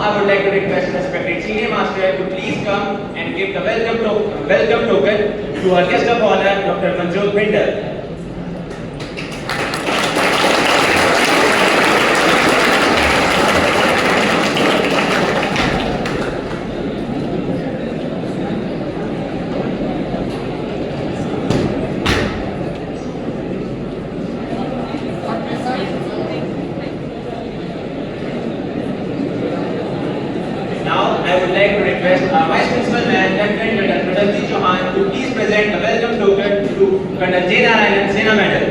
I would like to request respected senior master to please come and give the welcome token to our guest of honor, Dr. Manjot Bhinder. I would like to request our Vice Principal Man, Lieutenant Colonel Pradamji Chauhan, to please present a welcome token to Colonel J. Narayanan Sena Medal.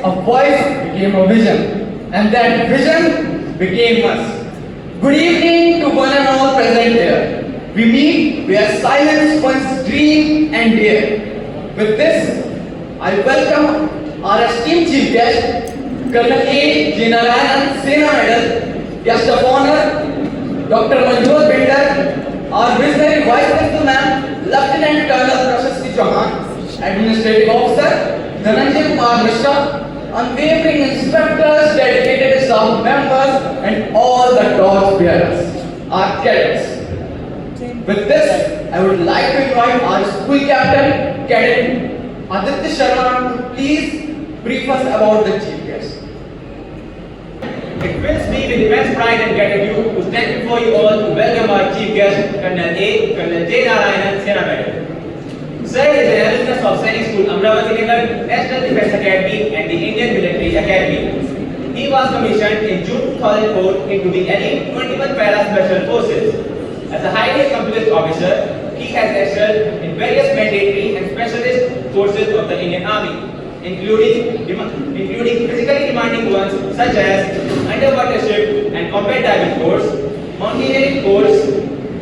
A voice became a vision, and that vision became us. Good evening to one and all present here. We meet where silence once dream and dare. With this, I welcome our esteemed chief guest, Colonel A. J. Narayanan Sena Medal, guest of honor, Dr. Manjot Bhinder, our visionary Vice Principal Man, Lieutenant Colonel Prashasti Chauhan, Administrative Officer, Dhananjay Kumar Mishra, unwavering inspectors, dedicated staff members, and all the torch bearers, our cadets. With this, I would like to invite our school captain, Cadet Aditya Sharma, to please brief us about the chief guest. It fills me with immense pride and gratitude to stand before you all to welcome our chief guest, Colonel J. Narayanan Sena Medal. Sir is an alumnus of Sainik School, Amravati Nagar, National Defence Academy and the Indian Military Academy. He was commissioned in June 2004 into the elite 21 Para Special Forces. As a highly accomplished officer, he has excelled in various mandatory and specialist courses of the Indian Army, including physically demanding ones such as underwater ship and combat diving course, mountaineering course,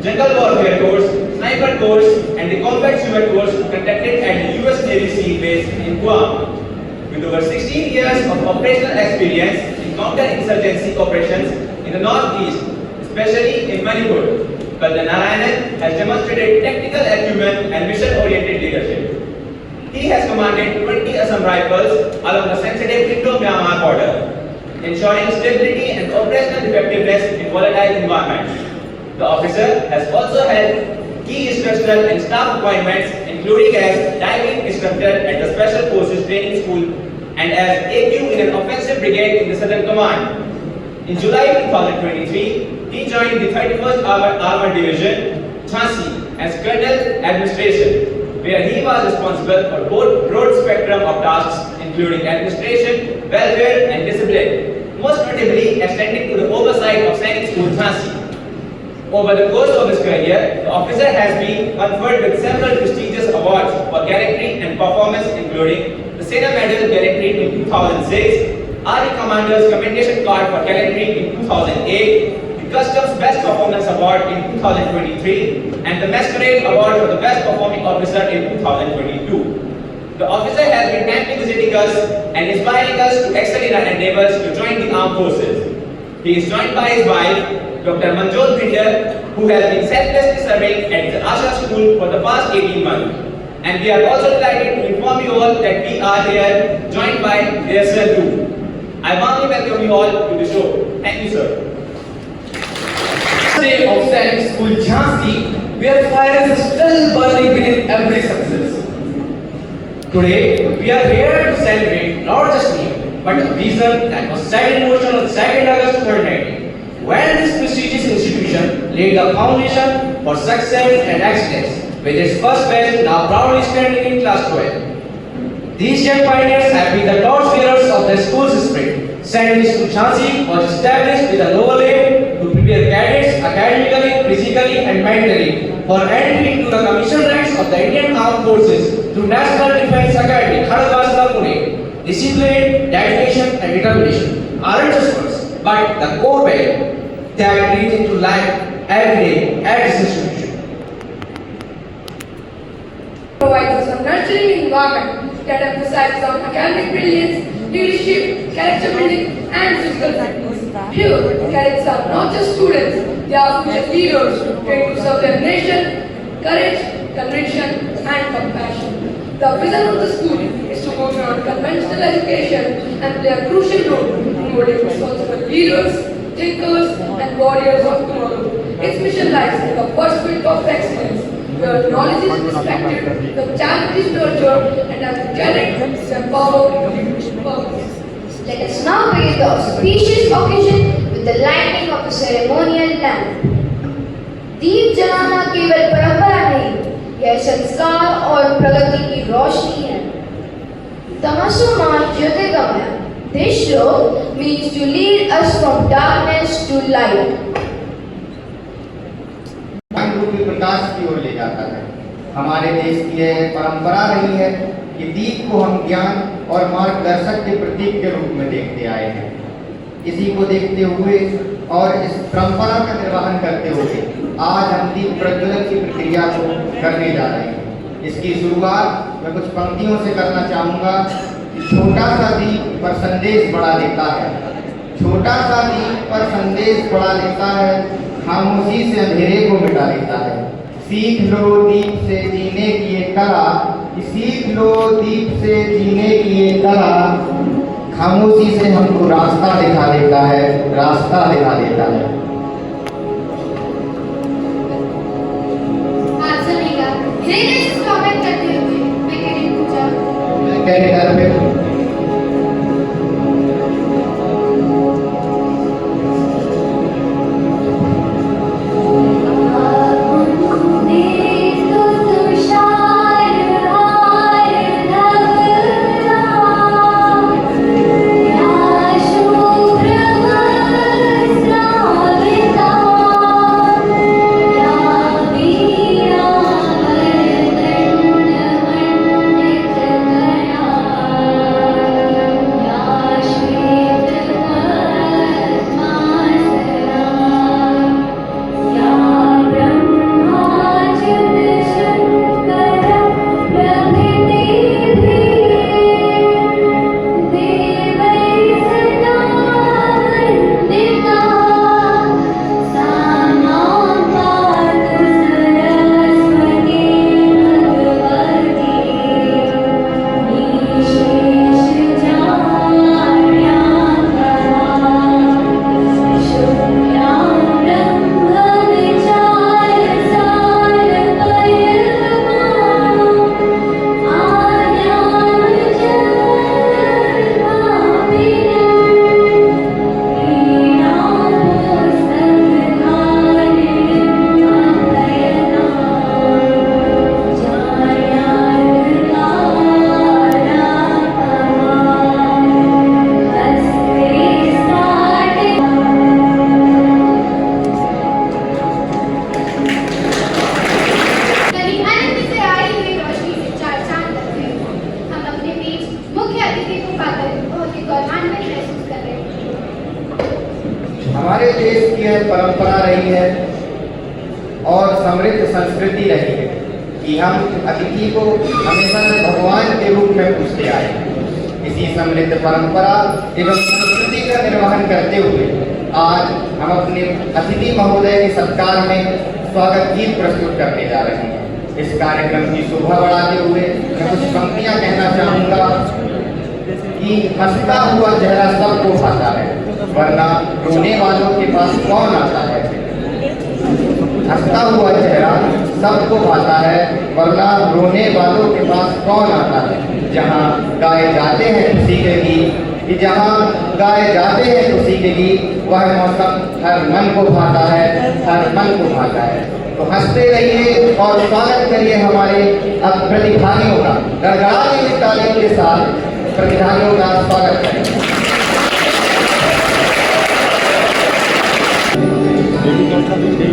jungle warfare course, sniper course, and the combat swimmer course conducted at the US Navy SEAL base in Guam. With over 16 years of operational experience in counter-insurgency operations in the Northeast, especially in Manipur, Colonel Narayanan has demonstrated technical acumen and mission-oriented leadership. He has commanded 20 Assam Rifles along the sensitive Indo-Myanmar border, ensuring stability and operational effectiveness in volatile environments. The officer has also held key instructional and staff appointments, including as diving instructor at the Special Forces Training School and as AQ in an offensive brigade in the Southern Command. In July 2023, he joined the 31st Armored Division, Jhansi, as Colonel Administration, where he was responsible for both broad spectrum of tasks, including administration, welfare, and discipline, most notably extending to the oversight of Sainik School, Jhansi. Over the course of his career, the officer has been conferred with several prestigious awards for gallantry and performance, including the Sena Medal Gallantry in 2006, Army Commander's Commendation Card for Gallantry in 2008, the Customs Best Performance Award in 2023, and the Masquerade Award for the Best Performing Officer in 2022. The officer has been amply visiting us and inspiring us to excel in our endeavors to join the armed forces. He is joined by his wife, Dr. Manjot Bhinder, who has been selflessly serving at the Asha School for the past 18 months. And we are also delighted to inform you all that we are here joined by their son too. I warmly welcome you all to the show. Thank you, sir. Day of Sainik School, Jhansi, where fire is still burning beneath every success. Today, we are here to celebrate not just me, but a vision that was set in motion on 2nd August 2019, when this prestigious institution laid the foundation for success and excellence, with its first batch now proudly standing in class 12. These young pioneers have been the torchbearers of the school's spirit. Sainik School Jhansi was established with a lower aim to prepare cadets academically, physically, and mentally for entry into the commissioned ranks of the Indian Armed Forces through National Defence Academy, Kharagpur, Pune. Discipline, dedication, and determination aren't just words, but the core value that breathe into life every day at this institution. Provides us a nurturing environment that emphasizes on academic brilliance, leadership, character building, and physical fitness. Here, cadets are not just students, they are future leaders trained to serve their nation, courage, conviction, and compassion. The vision of the school is to go beyond conventional education and play a crucial role in molding responsible leaders, thinkers, and warriors of tomorrow. Its mission lies in the pursuit of excellence, where knowledge is respected, the talent is nurtured, and academic is empowered with purpose. Let us now begin the auspicious occasion with the lighting of the ceremonial lamp. दीप जलाना केवल परंपरा नहीं, यह संस्कार और प्रगति की रोशनी है. Tamaso ma Jyotirgamaya. This show means to lead us from darkness to light. ज्ञान रूपी प्रकाश की ओर ले जाता है. हमारे देश की यह परंपरा रही है कि दीप को हम ज्ञान और मार्गदर्शक के प्रतीक के रूप में देखते आए हैं. इसी को देखते हुए और इस परंपरा का निर्वहन करते हुए आज हम दीप प्रज्वलन की प्रक्रिया को करने जा रहे हैं. इसकी शुरुआत मैं कुछ पंक्तियों से करना चाहूँगा. छोटा सा दीप पर संदेश बड़ा लेता है, छोटा सा दीप पर संदेश बड़ा लेता है, खामोशी से अंधेरे को मिटा लेता है. सीख लो दीप से जीने की ये कला, सीख लो दीप से जीने की ये कला, खामोशी से हमको रास्ता दिखा देता है, रास्ता दिखा देता है. आप सुनिएगा, धीरे से स्वागत करते हुए मैं कह रही पूजा. कहने घर पे हमारे देश की यह परंपरा रही है और समृद्ध संस्कृति रही है कि हम अतिथि को हमेशा से भगवान के रूप में पूजते आए. इसी समृद्ध परंपरा एवं संस्कृति का निर्वहन करते हुए आज हम अपने अतिथि महोदय के सत्कार में स्वागत गीत प्रस्तुत करने जा रहे हैं. इस कार्यक्रम की शोभा बढ़ाते हुए मैं कुछ पंक्तियां कहना चाहूँगा कि हंसता हुआ चेहरा सबको भाता है, वरना रोने वालों के पास कौन आता है. हंसता हुआ चेहरा सबको भाता है, वरना रोने वालों के पास कौन आता है. जहाँ गाए जाते हैं खुशी के गीत, जहाँ गाए जाते हैं खुशी के गीत, वह मौसम हर मन को भाता है, हर मन को भाता है. तो हंसते रहिए और स्वागत करिए हमारे अब प्रतिभागियों का. गड़गड़ाती तालियों के साथ प्रतिभागियों का स्वागत करें. Happy birthday,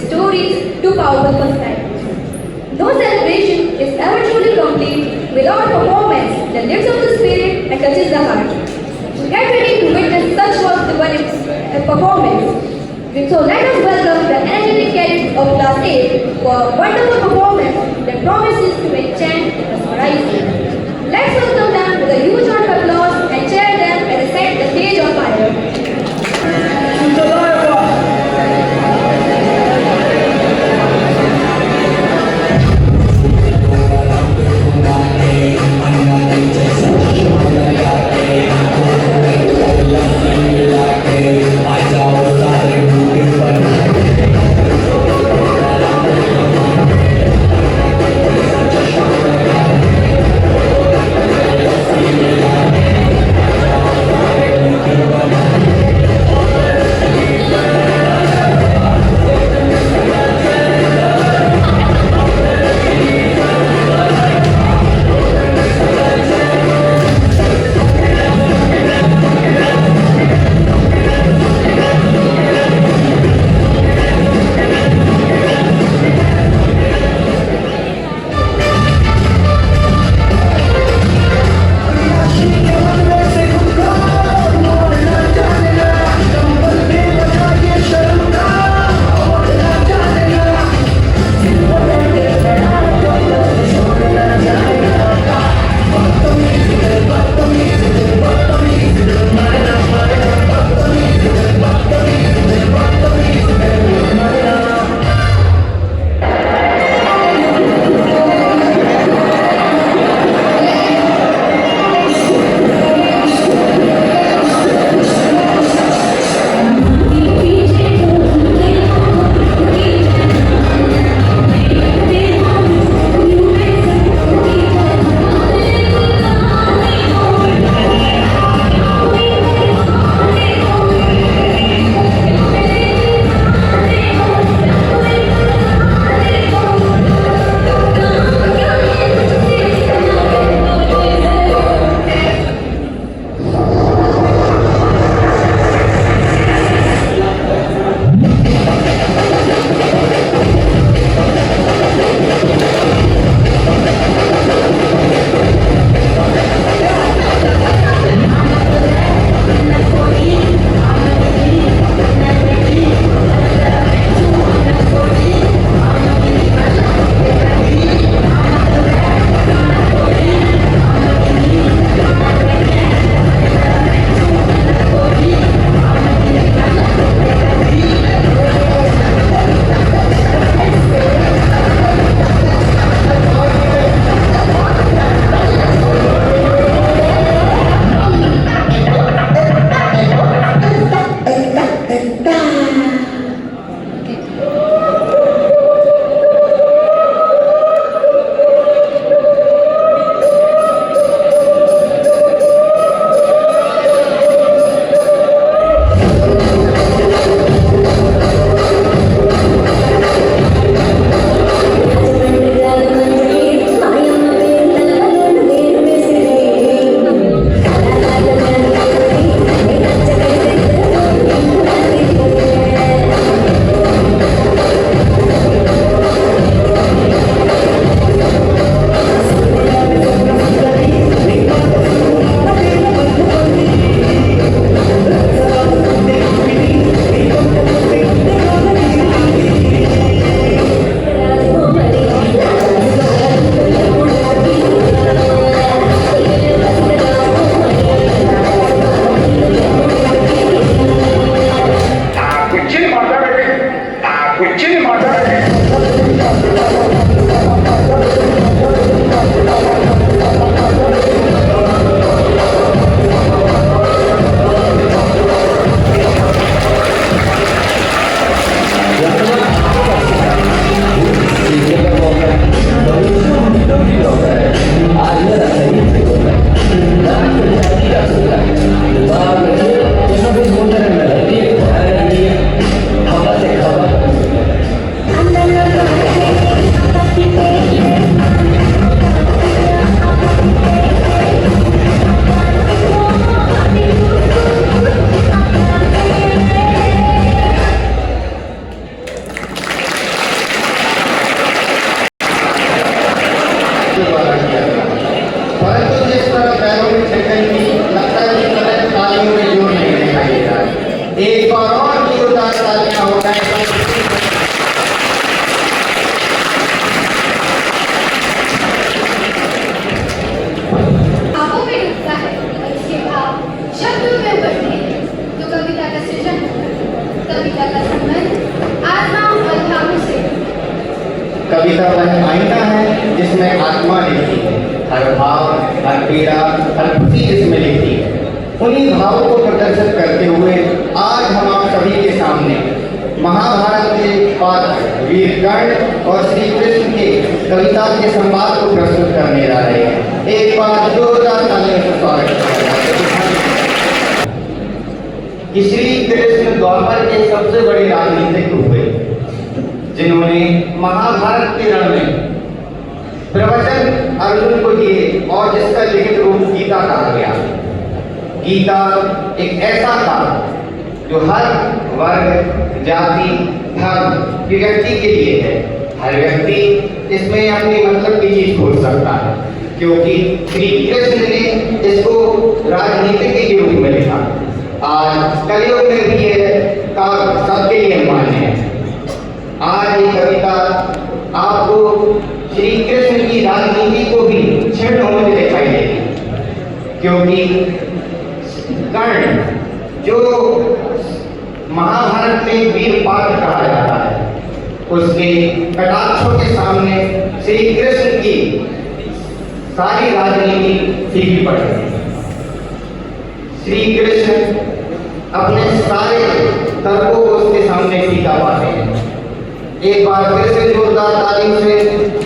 stories to powerful personalities. No celebration is ever truly complete without a performance that lifts up the spirit and touches the heart. So get ready to witness such worth-the-winning performance. So let us welcome the energetic cadets of Class 8 for a wonderful performance that promises to enchant and mesmerize. Let's welcome them with a huge round of applause and cheer them as they set the stage on fire. आंखों में डूबता है और इसके भाव शब्दों में उभरते हैं तो कविता का सृजन कविता का संबंध आत्मा और भावों से। कविता वह आईना है जिसमें आत्मा लिखती है, हर भाव, हर पीड़ा, हर खुशी इसमें लिखती है। उन्हीं भावों को प्रदर्शित करते हुए आज हम आप सभी के सामने महाभारत के पात्र वीर कर्ण और श्री कृष्ण के कविता के संवाद को प्रस्तुत करने जा रहे हैं। एक बार जोरदार तालियों से स्वागत करें कि श्री कृष्ण द्वापर के सबसे बड़े राजनीतिक हुए, जिन्होंने महाभारत के रण में प्रवचन अर्जुन को दिए और जिसका लिखित रूप गीता कहा गया। गीता एक ऐसा था जो हर वर्ग, जाति, धर्म के व्यक्ति के लिए है। हर व्यक्ति इसमें अपने मतलब की चीज खोज सकता है, क्योंकि श्री कृष्ण ने इसको राजनीति के रूप में लिखा। आज कलयुग में भी ये काव्य सबके लिए मान्य है। आज ये कविता आपको श्री कृष्ण की राजनीति को भी क्षीण होते दिखाई देगी, क्योंकि कर्ण जो महाभारत में वीर पात्र कहा जाता है, उसके कटाक्षों के सामने श्री कृष्ण की सारी राजनीति फीकी पड़ गई। श्री कृष्ण अपने सारे तर्कों को उसके सामने फीका पाते हैं। एक बार फिर से जोरदार तालियों से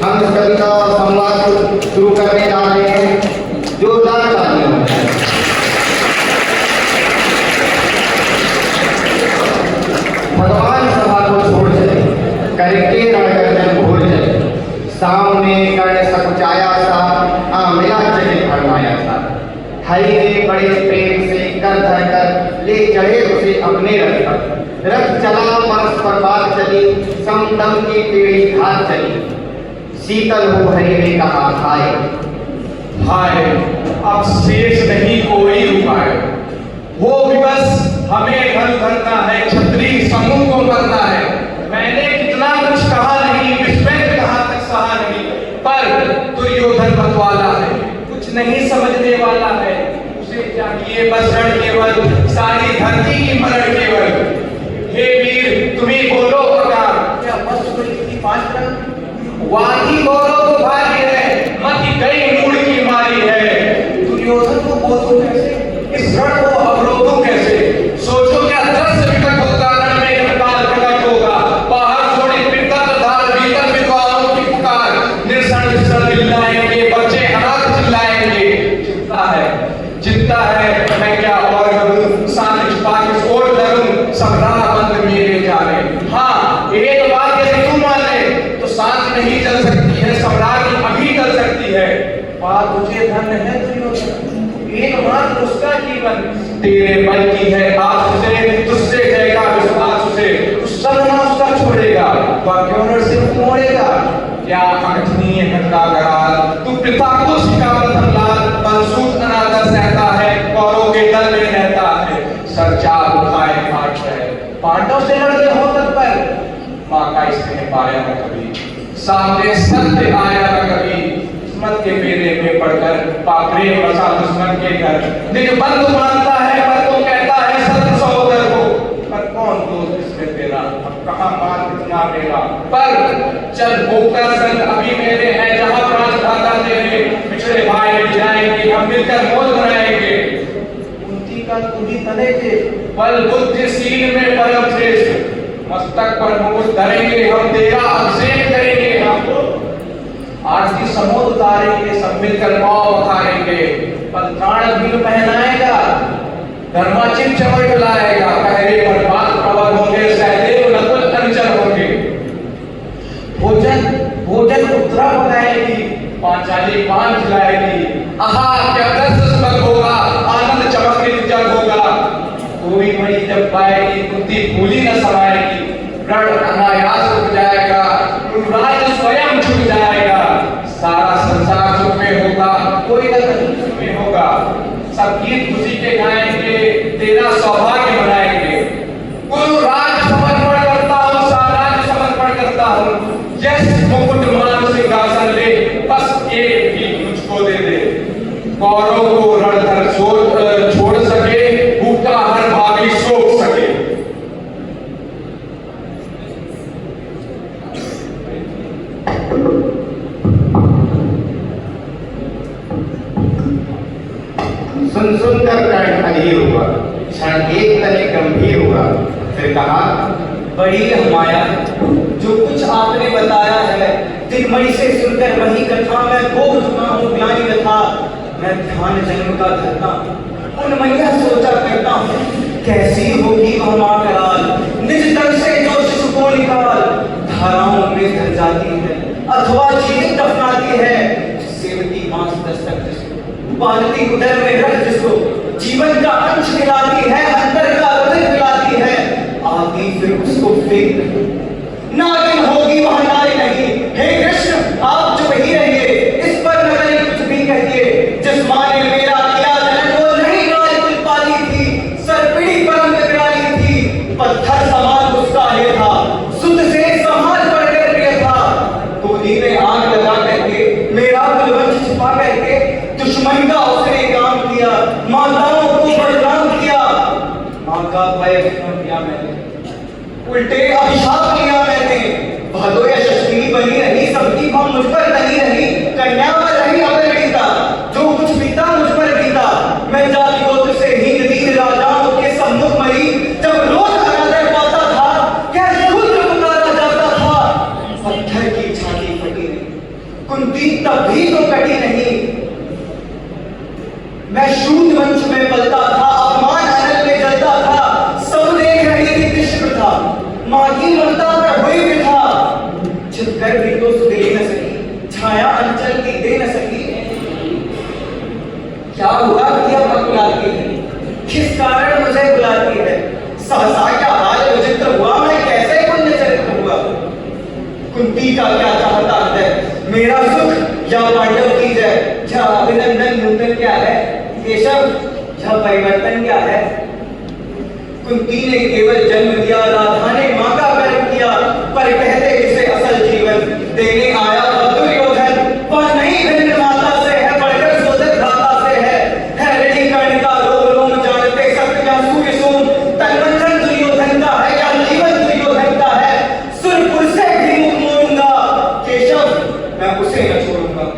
हम इस कविता और संवाद को शुरू करने जा रहे हैं। जोरदार तालियों से भगवान सभा को छोड़ चले, करके रणगर्जन भूल चले। सामने कर्ण सकुचाया सा, मिला चले फरमाया सा। हरि ने बड़े प्रेम से कर धर कर ले चढ़े उसे अपने रथ पर। रथ चला परस्पर बात चली, समदम की पीढ़ी घात चली। शीतल हो हरि ने कहा हाय हाय, अब शेष नहीं कोई उपाय। वो विवश हमें घर करना है, क्षत्रिय समूह को करना है। मैंने कितना कुछ कहा नहीं, विश्वेश्वर कहाँ तक सहा नहीं, पर दुर्योधन मतवाला है, कुछ नहीं समझने वाला है। उसे चाहिए बस रण केवल, सारी धरती की मरण केवल। हे वीर तुम्हें बोलो अकार, क्या बस बड़ी थी 5 रन? वाही बोलो तो भाग्य है, मति कई मूड की मारी है। दुर्योधन को बोलो कैसे, इस रण को अवरोधों कैसे? सोचो क्या दृश्य विकट होगा, रण में काल प्रकट होगा। बाहर छोड़ी पितर धार, भीतर विद्वानों की पुकार। निर्षण विषण चिल्लाएंगे, बच्चे अनाथ चिल्लाएंगे। चिंता है मैं क्या और करूं, शांत छुपा के ओर धरूं, सब राह बंद मेरे जाने। हाँ एक बात यदि तू मान ले तो शांति नहीं चल सकती है, सम्राट अभी चल सकती है। बात तुझे धन है दुर्योधन, एकमात्र उसका जीवन तेरे बल की है आस से, तुझसे जाएगा विश्वास से। तू सदमा उसका छोड़ेगा, वह क्यों नरसिंह मोड़ेगा? क्या अनथनीय है का करार, तू पिता को सिखा प्रथम लाल। मनसूद अनादर सहता है, कौरवों के दल में रहता है। सरचार उठाए हाथ है, पांडव से लड़ते हो तत्पर। माँ का स्नेह पाया न कभी, सामने सत्य आया न कभी। दुश्मन के फेरे में पड़कर पापरे बसा दुश्मन के घर। निज बंधु मानता है पर तो कहता है सत्य सहोदर को। पर कौन दोस्त इसमें तेरा, अब कहाँ मान कितना मेरा? पर चल भूखा संग अभी मेरे हैं, जहाँ प्राण खाता तेरे। पिछड़े भाई मिल जाएंगे, हम मिलकर मौज बनाएंगे। उनकी का तुम्ही तने के बल बुद्धिशील में परम श्रेष्ठ। मस्तक पर मुकुट धरेंगे हम, तेरा अभिषेक करेंगे हम। आरती समोद उतारेंगे, सब मिलकर पाँव पखारेंगे। पत्राण भी पहनाएगा, धर्माचित चमड़ डुलाएगा। पहरे पर बात प्रवर होंगे, सहदेव नकुल अनुचर होंगे। भोजन उत्तरा बनाएगी, पांचाली पान खिलाएगी। आहा क्या दर्श सुखद होगा, आनंद चमकित जग होगा। कोई मई जब पाएगी, कुंती फूली न समाएगी। रण अनायास रुक जाएगा, राज स्वयं झुक जाएगा। सारा संसार सुख में होगा, कोई न कहीं सुख में होगा। सब गीत खुशी के गाएंगे, तेरा सौभाग्य बनाएंगे। गुरु राज समर्पण करता सुन सुनकर कर्ण अधीर हुआ, क्षण एक तनिक गंभीर हुआ, फिर कहा, बड़ी माया जो कुछ आपने बताया है, दिलमणि से सुनकर वही कथा मैं भोग चुका हूँ ज्ञानी कथा। मैं ध्यान जन्म का धरता उन मैया सोचा करता हूँ, कैसी होगी वह माँ कराल, निज तन से जो शिशु को निकाल, धाराओं में धर जाती है अथवा जीवित दफनाती है। सेवती मांस दस्तक जिसको, पालती उदर में रख जिसको, जीवन का अंश खिलाती है, अंतर का रुधिर पिलाती है, आती फिर उसको फेंक नागिन होगी वह नारी नहीं। हे कृष्ण आप चुप ही रहिए, इस पर न करें कुछ भी कहिए। जिस माँ ने मेरा किया जन्म वो नहीं नारी कुल पाली थी, सरपीड़ी परम विकराली थी, पत्थर समान उसका है था, सुध से संभाल पड़कर प्रिय था। गोदी में आग लगा करके मेरा कुलवंश छुपा करके दुश्मन का उसने काम किया, माताओं को बदनाम किया। माँ का भय किया मैंने, उल्टे अभिशाप लिया मैंने। भादो यशस्वी बनी रही, सबकी भाव मुझ पर बनी रही, कन्या पर रही अपरिणीता, जो कुछ बीता मुझ पर बीता। मैं जाति गोत्र से हीन दीन राजाओं के सम्मुख मरी, जब रोज अनादर पाता था, क्या शूद्र पुकारा जाता था। पत्थर की छाती फटी नहीं, कुंती तब भी तो कटी नहीं। मैं शूद्र वंश में पलता था, अपमान अनल में जलता था, सब देख रही थी कृष्ण था, माँ की ममता पर हुई भी था। छिपकर भी तो दे न सकी, छाया अंचल की दे न सकी। क्या हुआ कि अब बुलाती है, किस कारण मुझे बुलाती है। सहसा क्या हाल विचित्र हुआ, मैं कैसे पुण्य चरित्र हुआ। कुंती का क्या चाहता है, मेरा सुख या पांडव की जय। क्या अभिनंदन नूतन क्या है, केशव यह परिवर्तन क्या है। कुंती ने केवल जन्म दिया, राधा ने माँ का कर्म किया, पर कहते इसे असल जीवन देने आया था दुर्योधन। वह नहीं भिन्न माता से है, बढ़कर सोदक भ्राता से है ऋणी कर्ण का रोम रोम जानते सत्य या सूर्य सोम। तन्मंथन दुर्योधन का है या जीवन दुर्योधन का है, सुरपुर से भी मुख मोड़ूंगा। केशव मैं उसे न छोड़ूंगा,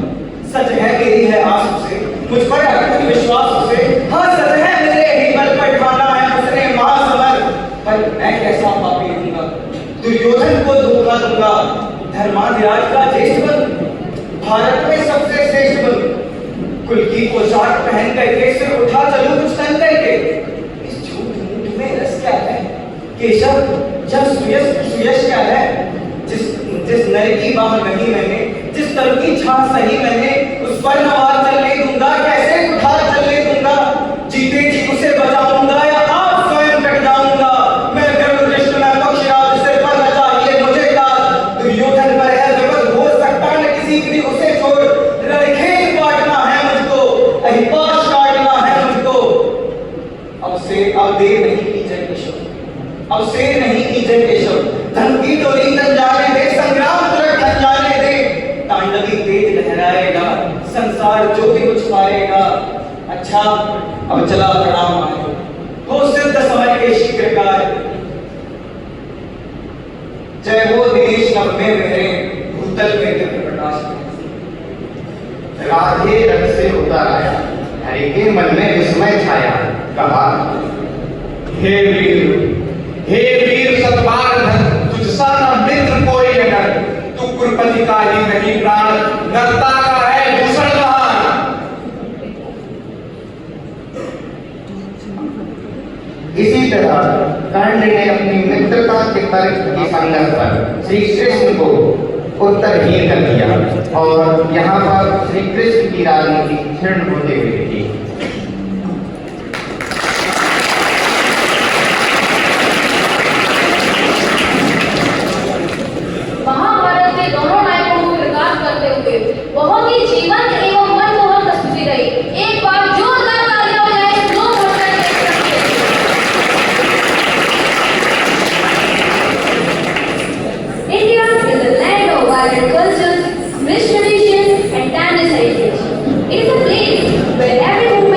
सच है मेरी है आस उसे, मुझ पर अटूट विश्वास उसे। हाँ सच है मेरे ही बल पर ठाना है उसने महासमर, पर मैं कैसा पापी दूंगा, दुर्योधन को धोखा दूंगा। धर्माधिराज का ज्येष्ठ बन, भारत में सबसे श्रेष्ठ बन, कुल की पोशाक पहन करके सिर उठा चलूं कुछ तन करके। इस झूठ मूठ में रस क्या है केशव, यह सुयश क्या है। जिस नर की बाह नहीं मैंने, जिस तर की छां सही मैंने, उस पर नवार चलने दूंगा, कैसे कुठार चलने दूंगा। जीते जी उसे बचाऊंगा या आप स्वयं कट जाऊंगा। मैं गरुड़ कृष्ण मैं पक्षीराज, सिर पर न चाहिए मुझे ताज। दुर्योधन पर है विपद, हो सकता न किसी की उसे छोड़। रणखेल काटना है मुझको, अहिपाश काटना है मुझको। अब देर नहीं कीजिए केशव, अब शेर नहीं कीजिए केशव। धन की डोरी तन जाने दे, संग्राम तुरंत थक जाने दे। तांडवी तेज लहराएगा, संसार जो भी कुछ पाएगा। अच्छा अब चला प्रणाम आए, हो सिद्ध समझ के शीघ्रकार। जय हो दिनेश नभ में मेरे, भूतल में दिव्य प्रकाश। राधे रथ से उतर आया, हरि के मन में विस्मय छाया। कहा, हे वीर सतपाल, तुझसा न मित्र कोई अगर, तू कुरपति का ही नहीं प्राण, नरता का है भूषण महान। इसी तरह कर्ण ने अपनी मित्रता के तर्क की संगत पर श्री कृष्ण को उत्तरहीन कर दिया और यहाँ पर श्री कृष्ण की राजनीति क्षीण होते हुए थी। महाभारत के दोनों नायकों को प्रकाश करते हुए बहुत ही जीवंत एवं मनमोहक प्रस्तुति रही। एक बार जोरदार तालियां बजाएं, लोग हंसकर देख सकते हैं। India is a land of vibrant cultures, rich traditions, and timeless heritage. It is a place where every movement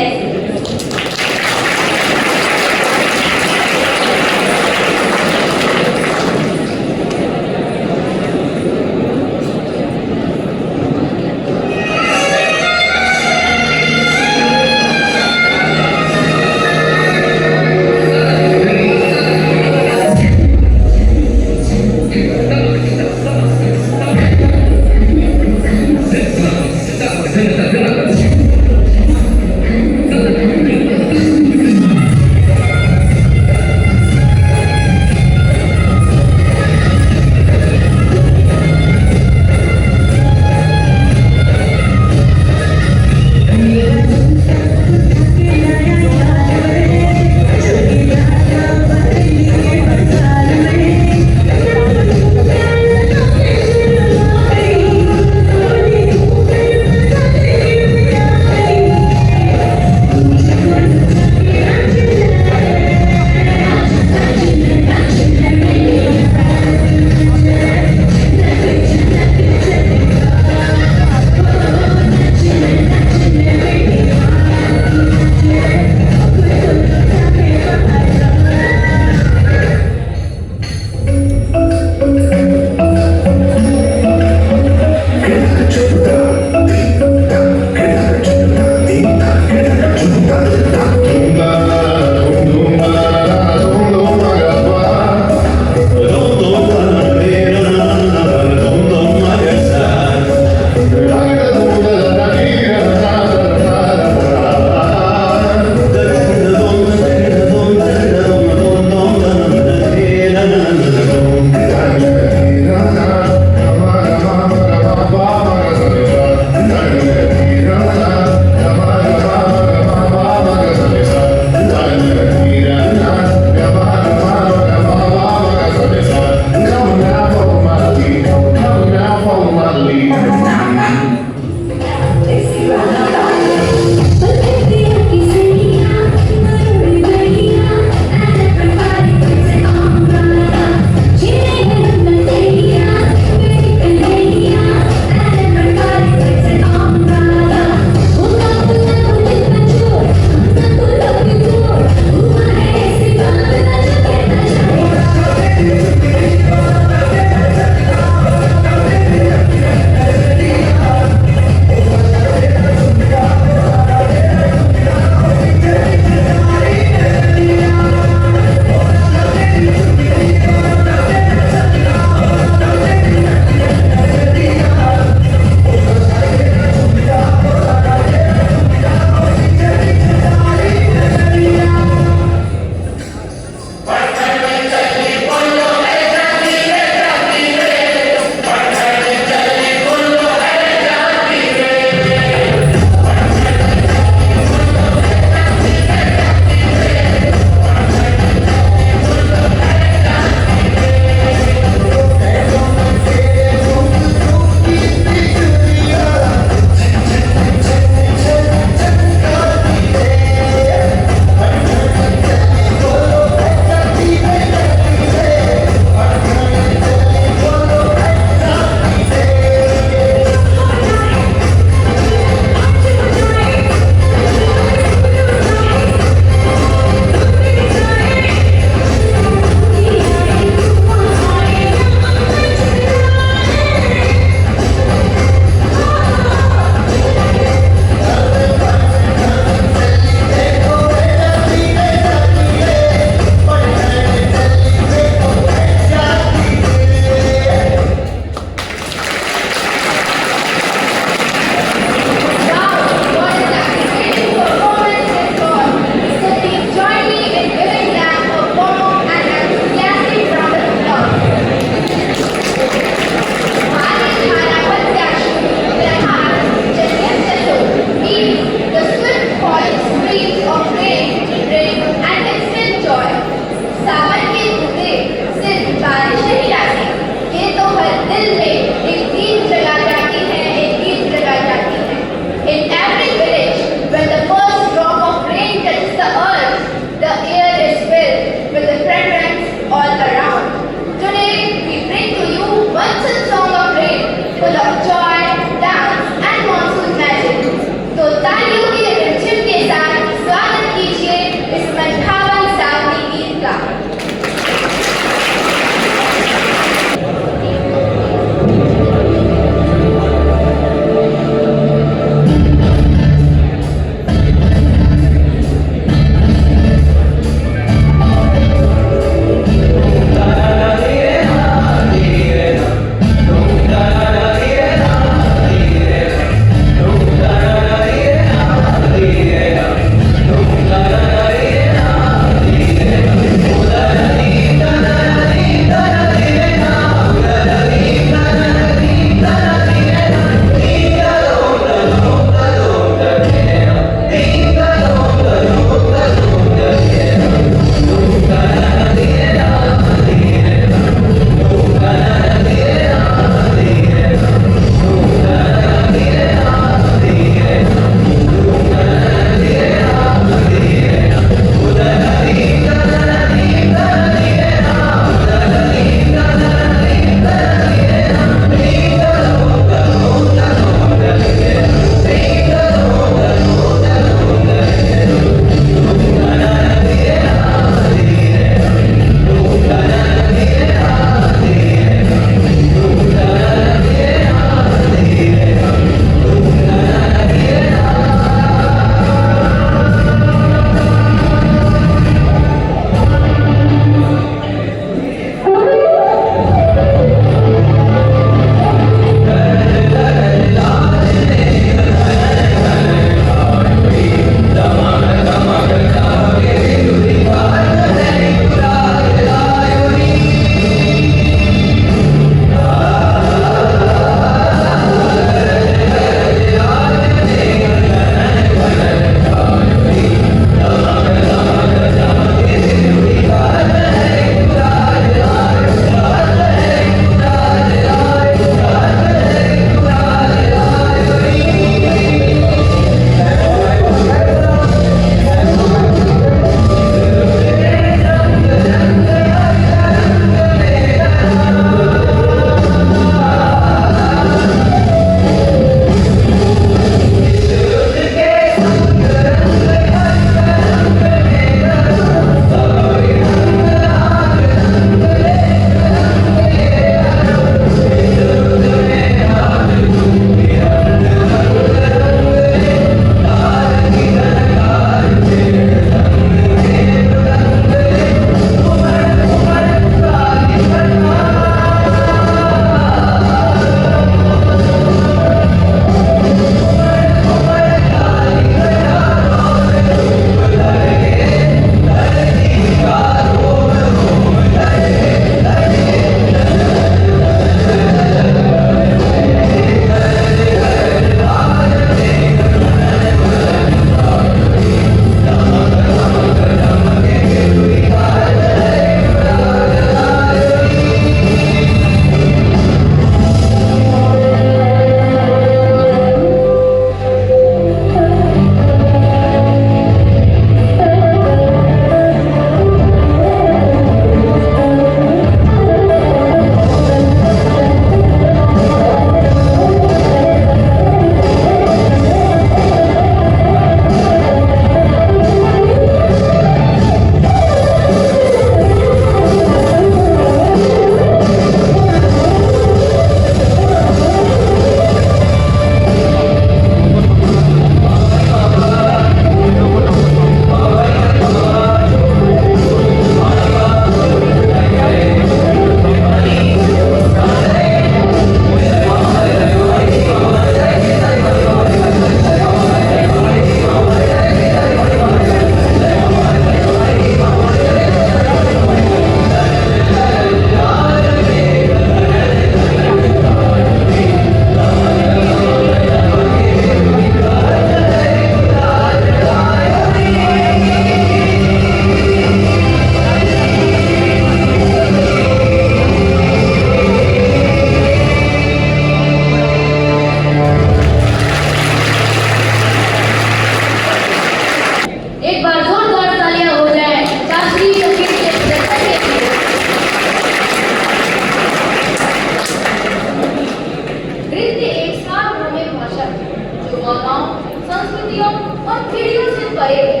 भावनाओं, संस्कृतियों और पीढ़ियों से परे है।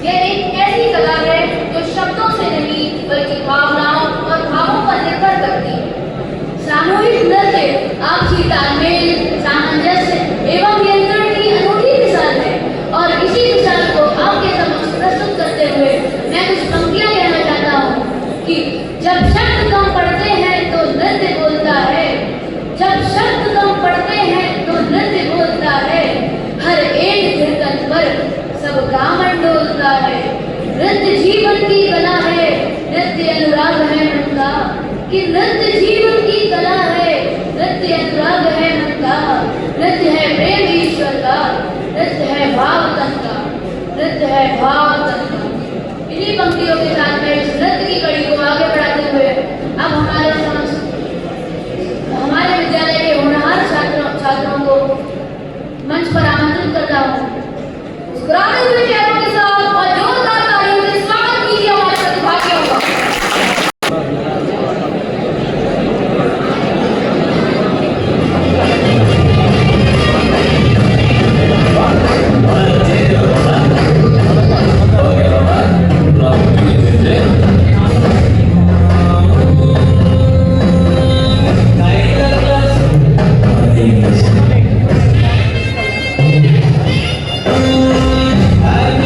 यह एक ऐसी कला है जो शब्दों से नहीं बल्कि भावनाओं और भावों पर निर्भर करती है। सामूहिक नृत्य आपसी तालमेल, सामंजस्य एवं नियंत्रण की अनूठी मिसाल है और इसी मिसाल को आपके समक्ष प्रस्तुत करते हुए मैं कुछ पंक्तियां कहना चाहता हूँ कि जब शब्द कम पड़ते हैं तो नृत्य बोलता है, जब शब्द कम पड़ते हैं तो नृत्य बोलता है, हर एक कीर्तन पर सब गामन डोलता है। नृत्य जीवन की कला है, नृत्य अनुराग है मन का, कि नृत्य जीवन की कला है, नृत्य अनुराग है मन का, नृत्य है प्रेम ईश्वर का, नृत्य है भाव तन का, नृत्य है भाव तन का। इन्हीं पंक्तियों के साथ में इस नृत्य की कड़ी को आगे बढ़ाते हुए अब हमारे विद्यालय के होनहार छात्रों को मंच पर आमंत्रित करता हूँ। मुस्कुराते हुए चेहरों के साथ और जोरदार तालियों से स्वागत कीजिए हमारे प्रतिभागियों का। I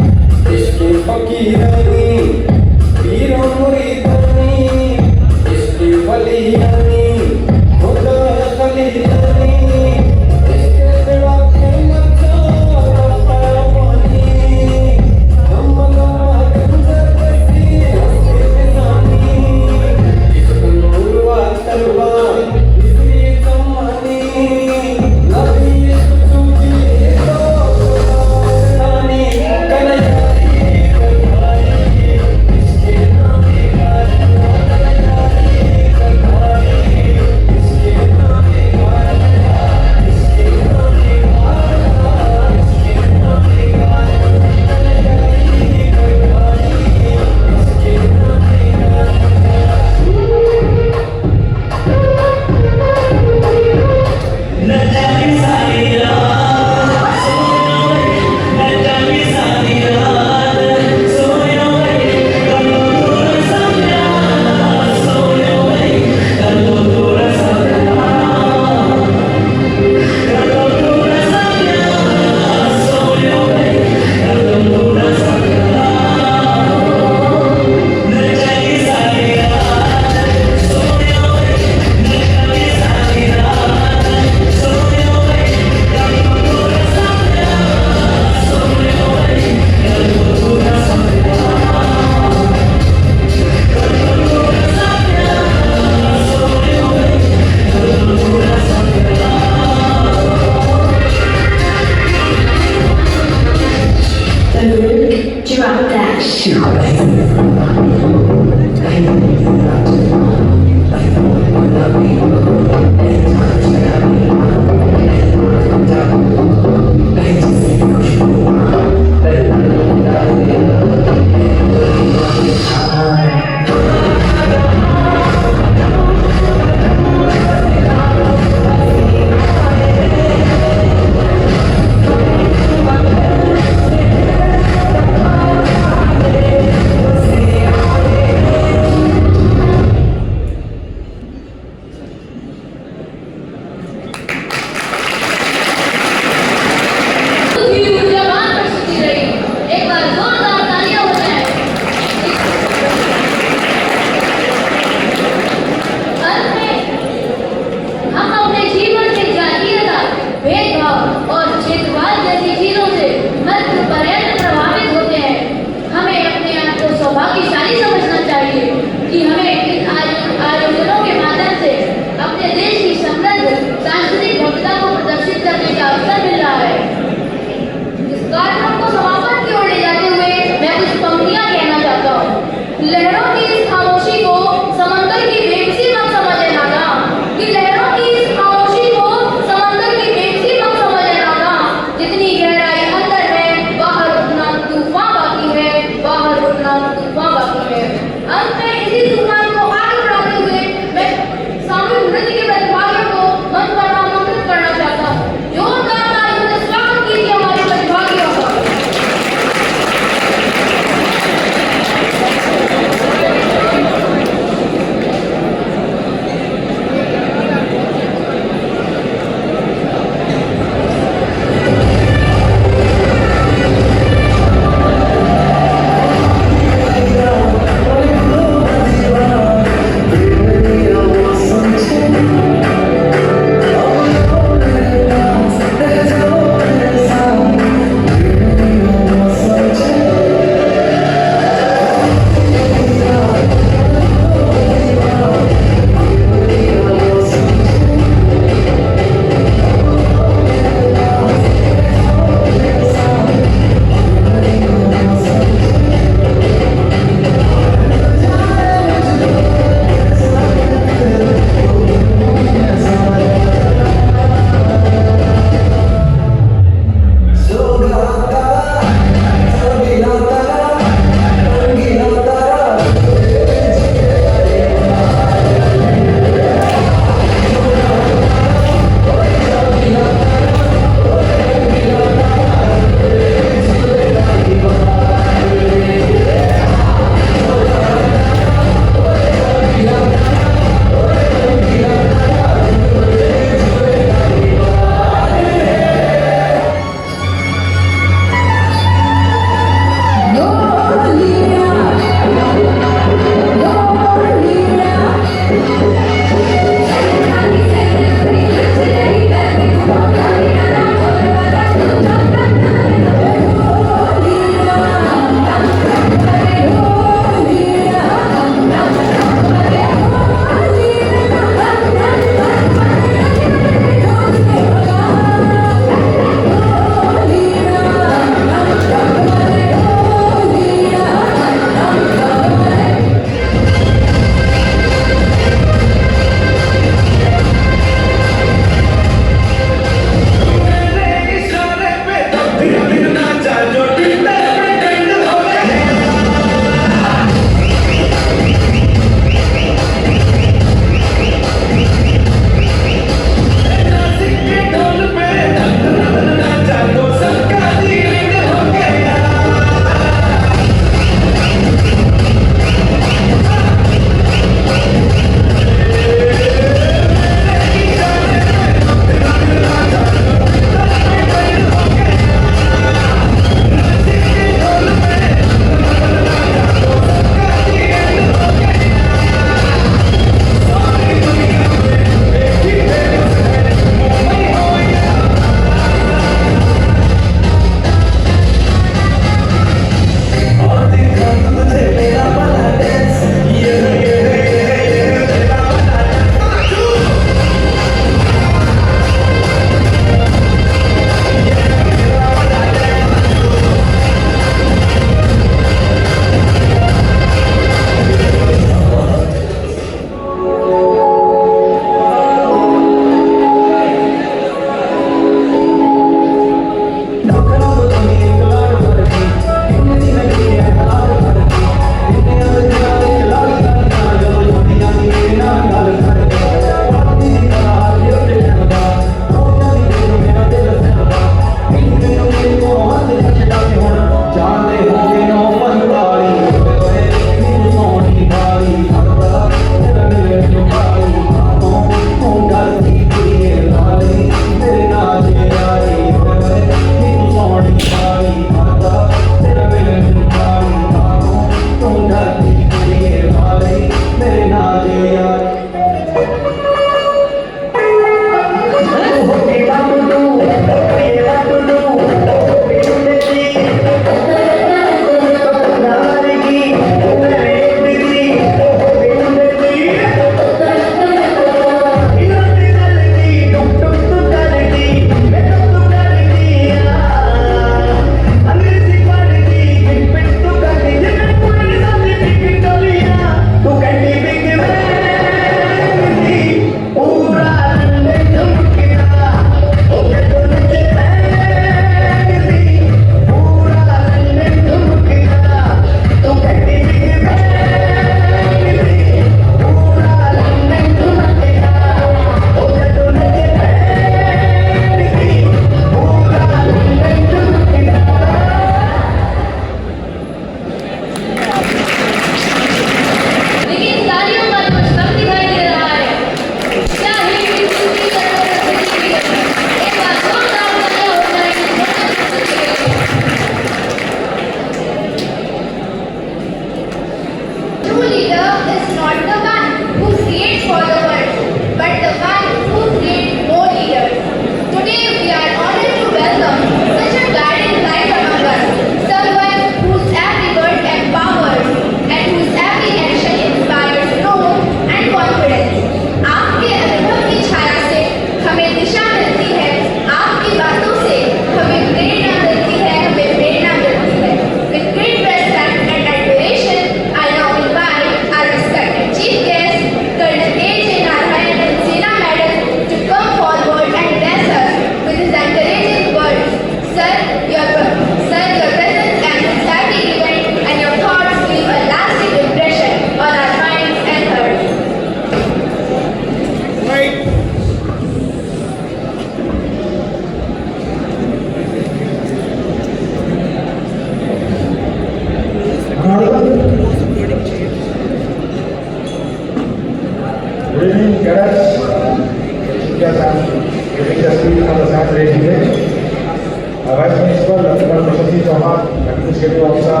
Chauhan, Administrative Officer,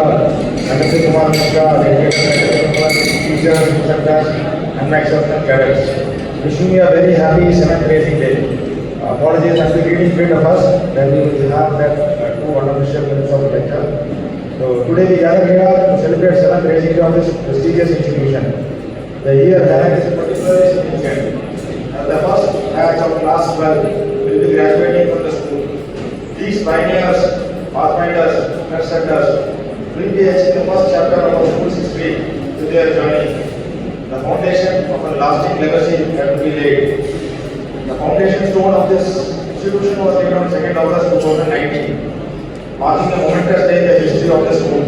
Nandit Kumar Mishra, teachers, instructors, and my exceptional cadets. Wishing you a very happy 7th racing day. Apologies, I'm reading bit of us, then we will have that 2 unofficial minutes of lecture. So today we gather here to celebrate 7th racing day of this prestigious institution. The year ahead is particularly significant. As the first batch of class 12 will be graduating from the school. These pioneers, pathfinders, trendsetters will be achieving the first chapter of our school's history to their journey. The foundation of a lasting legacy that will be laid. The foundation stone of this institution was laid on 2nd August 2019, marking a momentous day in the history of the school.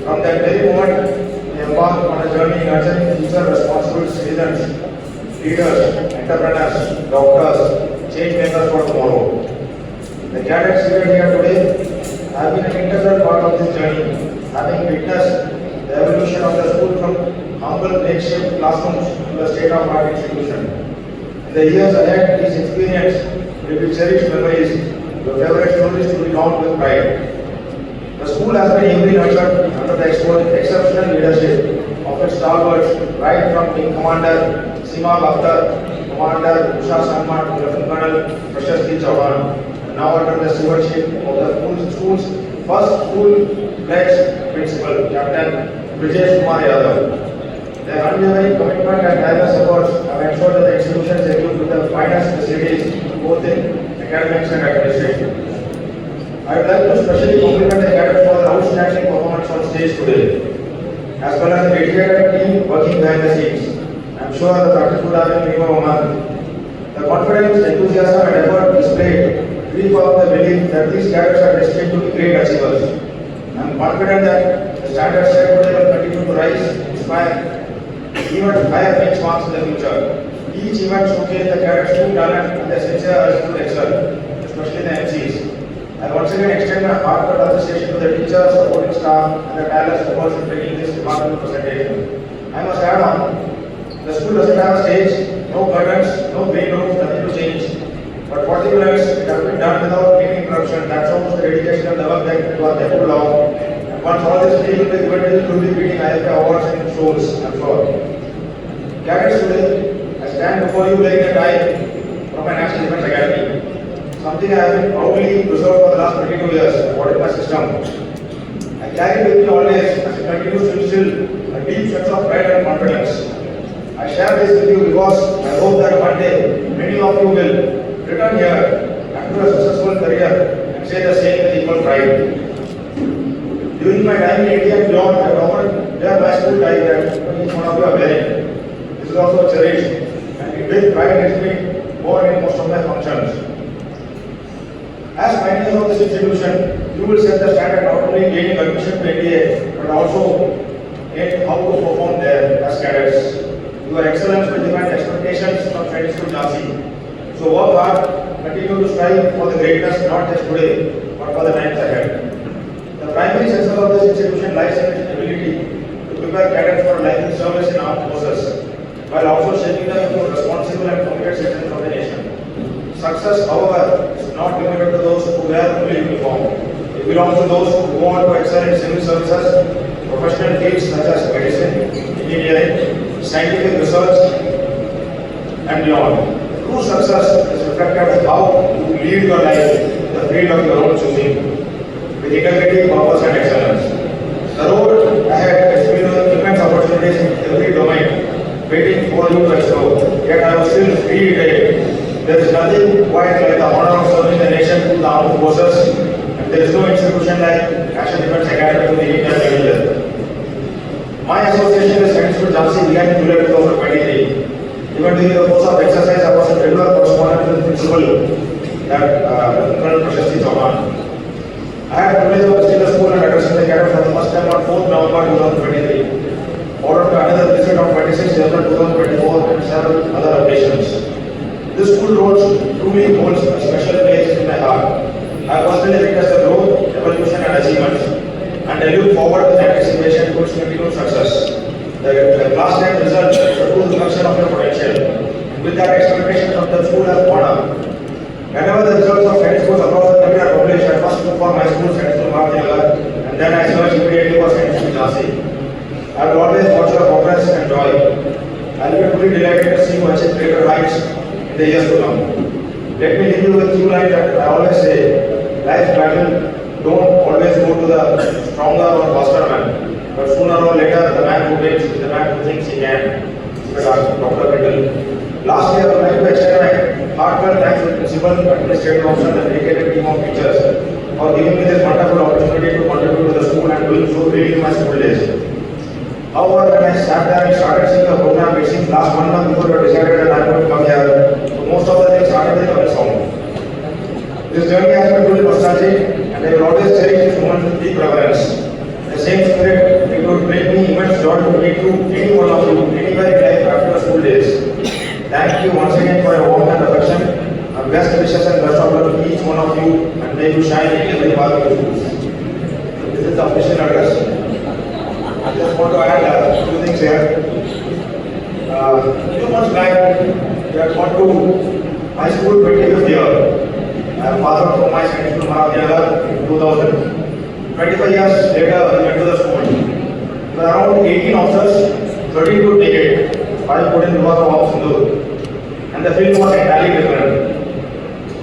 From that very moment, we embarked on a journey nurturing future responsible citizens, leaders, entrepreneurs, doctors, change makers for tomorrow. The cadets seated here today have been an integral part of this journey, having witnessed the evolution of the school from humble makeshift classrooms to the state-of-the-art institution. In the years ahead, this experience will be cherished memories, your favorite stories to be told with pride. The school has been ably nurtured under the exceptional leadership of its stalwarts, right from Wing Commander Seema Bakhtar, Commander Usha Sanman, Lieutenant Colonel Prashasti Chauhan, and now under the stewardship of the school's first school-pledged principal, Captain Brijesh Kumar Yadav. Their unwavering commitment and tireless efforts have ensured that the institution is equipped with the finest facilities, both in academics and administration. I would like to specially compliment the cadets for their outstanding performance on stage today, as well as the dedicated team working behind the scenes. I am sure the practice would have been dream of a month. The confidence, enthusiasm, and effort displayed reaffirm the belief that these cadets are destined to be great achievers. I am confident that the standards set today will continue to rise, inspire even higher benchmarks in the future. Each event showcases the cadets' true talent and their sincere urge to excel, especially the MCs. I once again extend my heartfelt appreciation to the teachers, supporting staff, and the tireless efforts in bringing this remarkable presentation. I must add on, the school doesn't have a stage, no curtains, no green rooms, nothing to change. But 40 minutes have been done without any interruption. That shows the dedication and the work that you are capable of. And once all this will be given, you will be beating IFA awards and shows, I'm sure. Cadets, today, I stand before you laying a tie from my National Defence Academy. Something I have been proudly preserved for the last 22 years, in my system. I carry with me always as it continues to instill a deep sense of pride and confidence. I share this with you because I hope that one day many of you will return here after a successful career and say the same with equal pride. During my time in India and beyond, I have often wear my school tie that each one of you are wearing. This is also cherished, and with pride it has been worn in most of my functions. As pioneers of this institution, you will set the standard not only in gaining admission to NDA, but also in how to perform there as cadets. Your excellence will demand expectations from Friends to Jhansi. So work hard, continue to strive for the greatness not just today, but for the times ahead. The primary success of this institution lies in its ability to prepare cadets for life in service in armed forces, while also shaping them into responsible and committed citizens of the nation. Success, however, is not limited to those who wear only uniform. It belongs to those who go on to excel in civil services, professional fields such as medicine, engineering, scientific research, and beyond. True success is reflected in how you lead your life in the field of your own choosing, with integrity, purpose, and excellence. The road ahead is filled with immense opportunities in every domain, waiting for you to explore. Yet I will still reiterate, there is nothing quite like the honor of serving the nation through the armed forces, and there is no institution like National Defence Academy to the Indian Navy. My association with Friends to Jhansi began in July 2023. Even during the course of exercise, I was in regular correspondence with the principal, that Colonel Prashasti Chauhan. I had the privilege of visiting the school and addressing the cadets for the first time on 4th November 2023, followed by another visit on 26th April 2024 and several other occasions. This school road truly holds a special place in my heart. I personally witnessed the growth, evolution, and achievements, and I look forward with anticipation to its continued success. The class 10 results is a true reflection of your potential. With that, expectations of the school have gone up. Whenever the results of any schools across the country are published, I must look for my school Friends to Kumar, and then I searched immediately for St. Louis Jhansi. I will always watch your progress and joy. I will be truly delighted to see you achieve greater heights in the years to come. Let me leave you with two lines that I always say. Life's battle don't always go to the stronger or faster man, but sooner or later the man who wins is the man who thinks he can. Dr. Kendall. Lastly, I would like to extend my heartfelt thanks to the principal, administrative officer, and dedicated team of teachers for giving me this wonderful opportunity to contribute to the school and doing so really in my school days. However, when I sat there and started seeing the program, it seems last 1 month before I decided that I would come here, so most of the things started with coming song. This journey has been truly nostalgic, and I will always cherish this moment with deep reverence. The same spirit, it would bring me immense joy to meet you, any one of you, anywhere in life after the school days. Thank you once again for your warmth and affection. Our best wishes and best of luck to each one of you, and may you shine in every part of your schools. This is the official address. I just want to add a few things here. Few months back, we had gone to my school 25th year. I have passed out from my secondary school Mahavinagar in 2000. 25 years later, we went to the school. There were around 18 officers, 13 could take it, 5 couldn't because of Ops Sindoor. And the feeling was entirely different,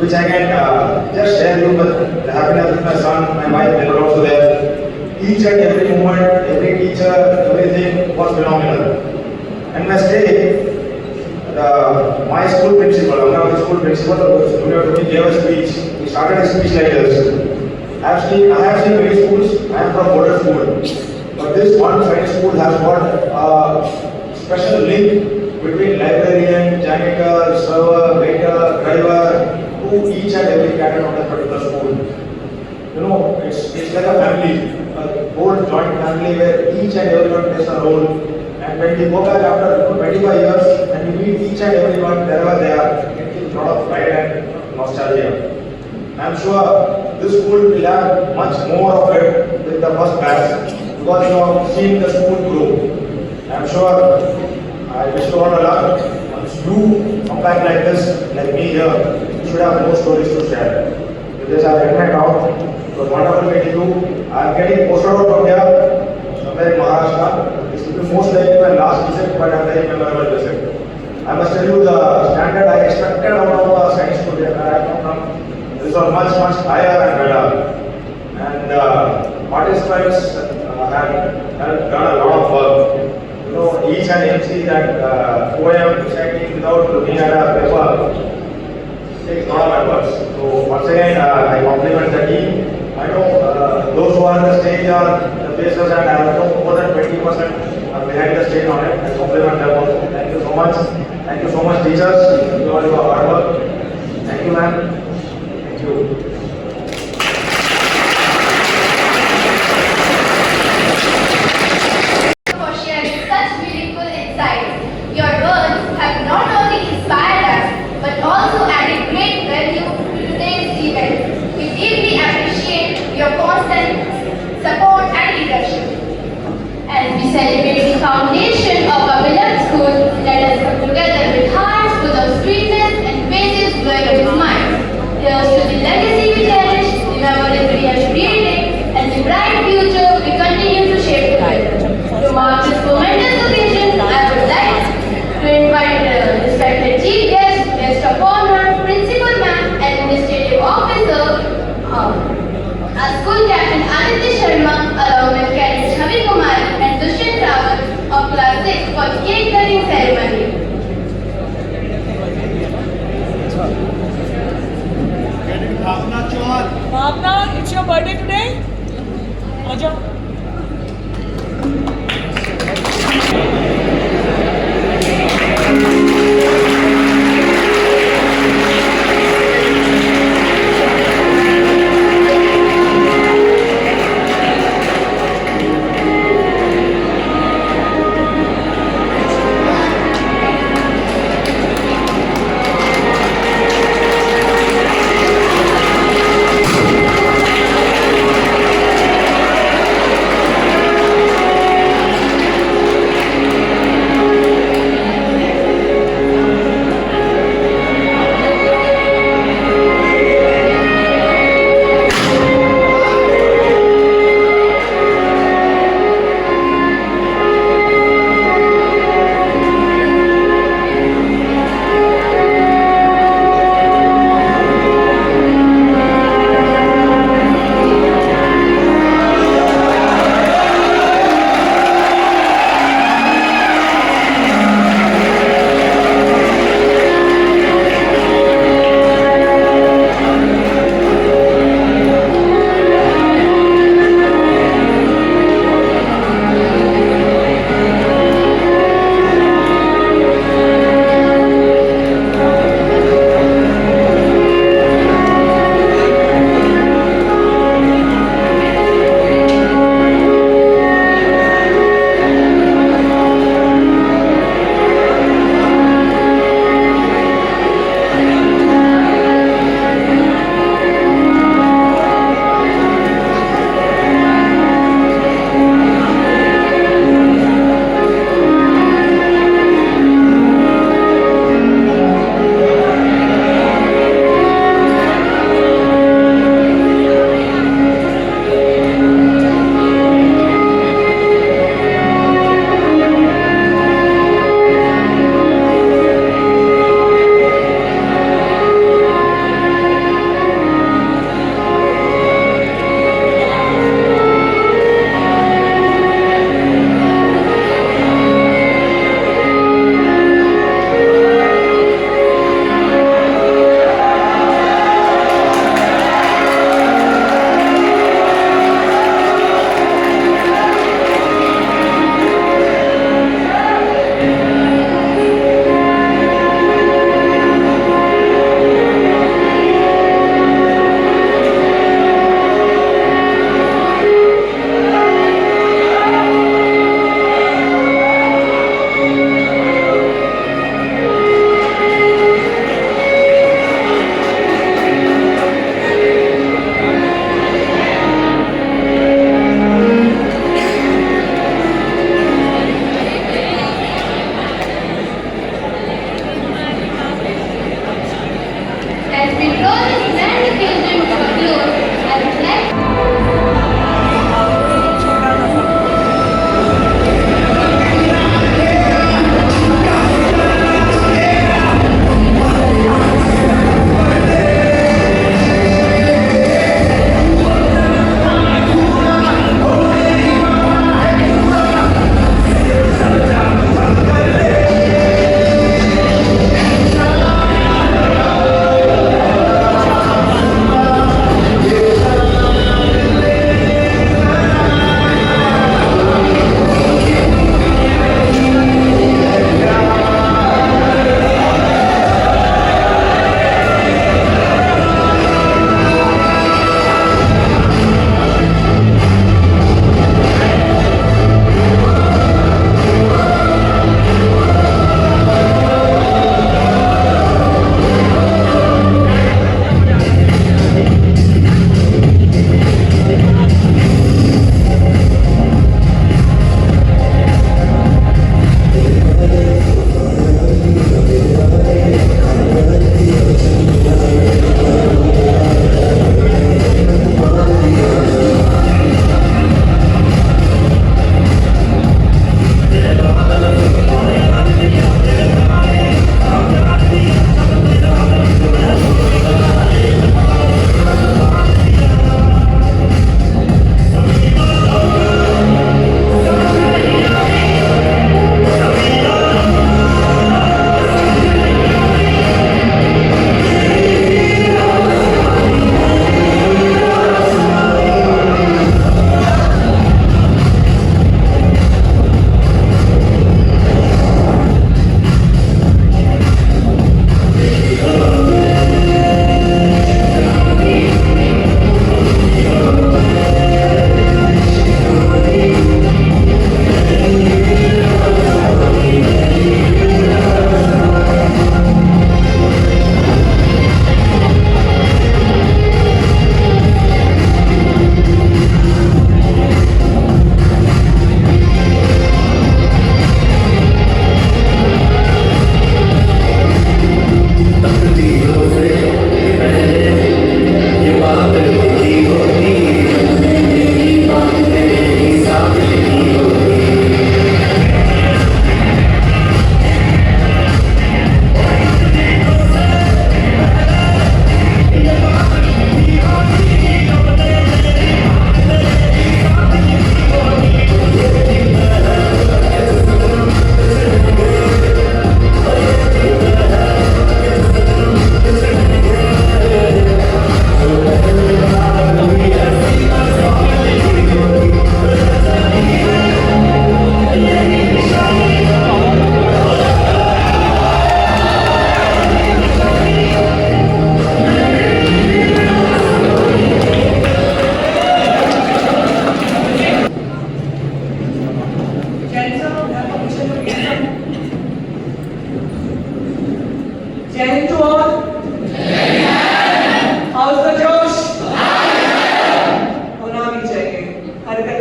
which I can just share you with the happiness with my son, my wife, they were also there. Each and every moment, every teacher, everything was phenomenal. And my stay, my school principal, Amravati school principal, gave a speech. He started a speech like this. I have seen many schools. I am from border school, but this one Chinese school has got a special link between librarian, janitor, server, waiter, driver, to each and every cadet of that particular school. You know, it's like a family, a whole joint family where each and everyone plays a role. And when we go back after 25 years and we meet each and everyone wherever they are, it gives a lot of pride and nostalgia. I am sure this school will have much more of it with the first batch because you have seen the school grow. I am sure I wish you all a luck. Once you come back like this, like me here, you should have more stories to share. With this, I will end my talk. It was wonderful meeting you. I am getting posted out from here, somewhere in Maharashtra. This will be most likely my last visit, but a very memorable visit. I must tell you the standard I expected out of a science school where I come from. This was much higher and better. And participants have done a lot of work. You know, each and MC that OM reciting without looking at a paper takes a lot of efforts. So once again, I compliment the team. I know those who are on the stage are the faces, and I know more than 20% are behind the stage on it. I compliment them also. Thank you so much. Thank you so much, teachers. You all your hard work. Thank you, ma'am. Thank you. For sharing such beautiful insights. Your words have not only inspired us, but also added great value to today's event. We deeply appreciate your constant support and leadership. As we celebrate the foundation of our beloved school, let us come together with hearts full of sweetness and faces glowing with smiles. Here's to the legacy we cherish, the memories we are creating, and the bright future we continue to shape together. To mark this momentous occasion, I would like to invite the respected chief guest, guest of honor, principal ma'am, administrative officer, our school captain Aditya Sharma, along with cadets Ravi Kumar and Dushyant Rawat of class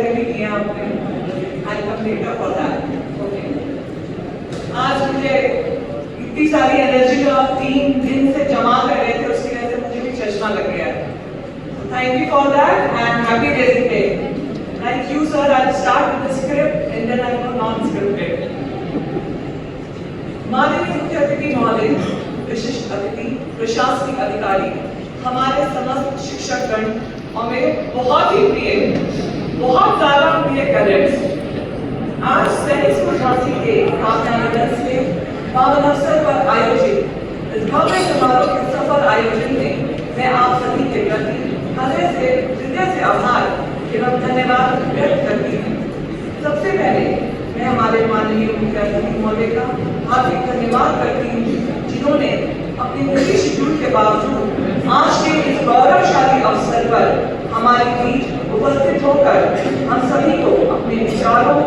पहले भी किए आपने। I came later for that. Okay, आज मुझे इतनी सारी energy जो आप 3 दिन से जमा कर रहे थे उसकी वजह से मुझे भी चश्मा लग गया है। Thank you for that and happy basic day. Thank you sir. I start with the script and then I go non scripted. माननीय मुख्य अतिथि महोदय, विशिष्ट अतिथि, प्रशासनिक अधिकारी, हमारे समस्त शिक्षकगण और मेरे बहुत ही प्रिय, बहुत ज्यादा प्रिय कैडेट्स, आज सैनिक स्कूल झांसी के स्थापना से पावन अवसर पर आयोजित इस भव्य समारोह के सफल आयोजन में मैं आप सभी के प्रति हृदय से आभार एवं धन्यवाद व्यक्त करती हूँ। सबसे पहले मैं हमारे माननीय मुख्य अतिथि महोदय का हार्दिक धन्यवाद करती हूँ जिन्होंने अपने बिजी शेड्यूल के बावजूद आज के इस गौरवशाली अवसर पर हमारे बीच उपस्थित होकर हम सभी को अपने विचारों,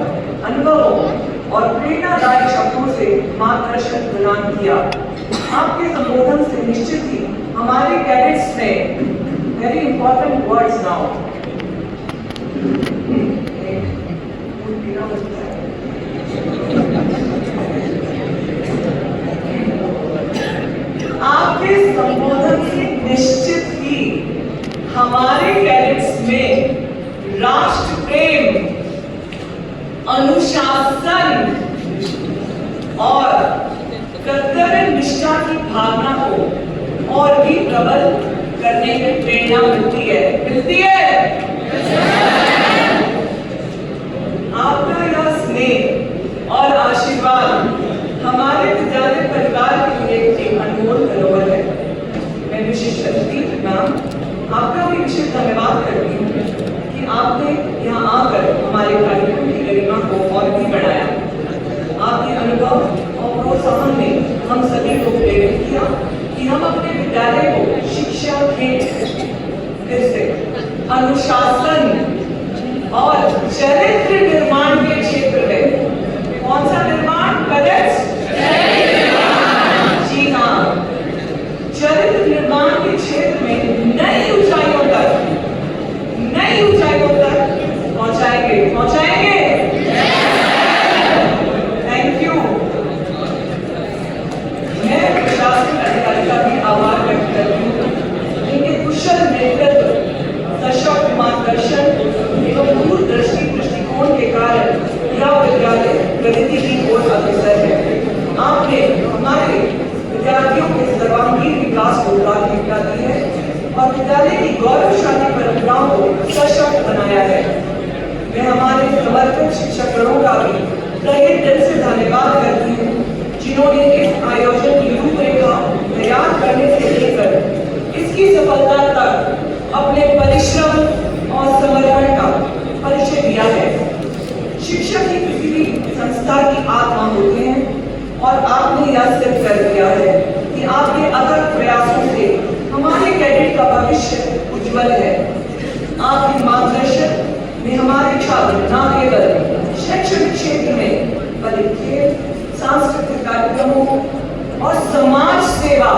अनुभवों और प्रेरणादायक शब्दों से मार्गदर्शन प्रदान किया। आपके संबोधन से निश्चित ही हमारे कैडेट्स ने वेरी इंपॉर्टेंट वर्ड्स नाउ आपके संबोधन से निश्चित ही हमारे कैडेट्स में राष्ट्र प्रेम, अनुशासन और कर्तव्य निष्ठा की भावना को और भी प्रबल करने की प्रेरणा मिलती है। आपका यह स्नेह और आशीर्वाद हमारे विद्यालय परिवार के लिए एक अनमोल धरोहर है। मैं विशिष्ट अतिथि मैम आपका भी विशेष धन्यवाद करती हूँ कि आपने यहाँ आकर हमारे कार्यक्रम की गरिमा को और भी बढ़ाया। आपके अनुभव और प्रोत्साहन ने हम सभी को प्रेरित किया कि हम अपने विद्यालय को शिक्षा के फिर से अनुशासन और चरित्र निर्माण के क्षेत्र में कौन सा निर्माण करें? जी हाँ, चरित्र निर्माण के क्षेत्र में नई ऊंचाइयों तक पहुंचाएंगे। Thank you. मैं प्रशासनिक अधिकारी का भी आभार व्यक्त करती हूँ। इनके कुशल नेतृत्व, सशक्त मार्गदर्शन एवं दूरदर्शी दृष्टिकोण के कारण यह विद्यालय प्रगति की ओर अग्रसर है। आपने हमारे विद्यार्थियों के सर्वांगीण विकास को प्राथमिकता दी है और विद्यालय की गौरवशाली परंपराओं को सशक्त बनाया है। मैं हमारे समर्पित शिक्षकगणों का भी तहे दिल से धन्यवाद करती हूँ जिन्होंने इस आयोजन की रूपरेखा तैयार करने से लेकर इसकी सफलता तक अपने परिश्रम और समर्पण का परिचय दिया है। शिक्षक ही किसी भी संस्था की आत्मा होते हैं और आपने यह सिद्ध कर दिया है कि आपके अथक प्रयासों से हमारे कैडेट का भविष्य उज्जवल है। आपके मार्गदर्शन में हमारे छात्र न केवल शैक्षणिक क्षेत्र में बल्कि खेल, सांस्कृतिक कार्यक्रमों और समाज सेवा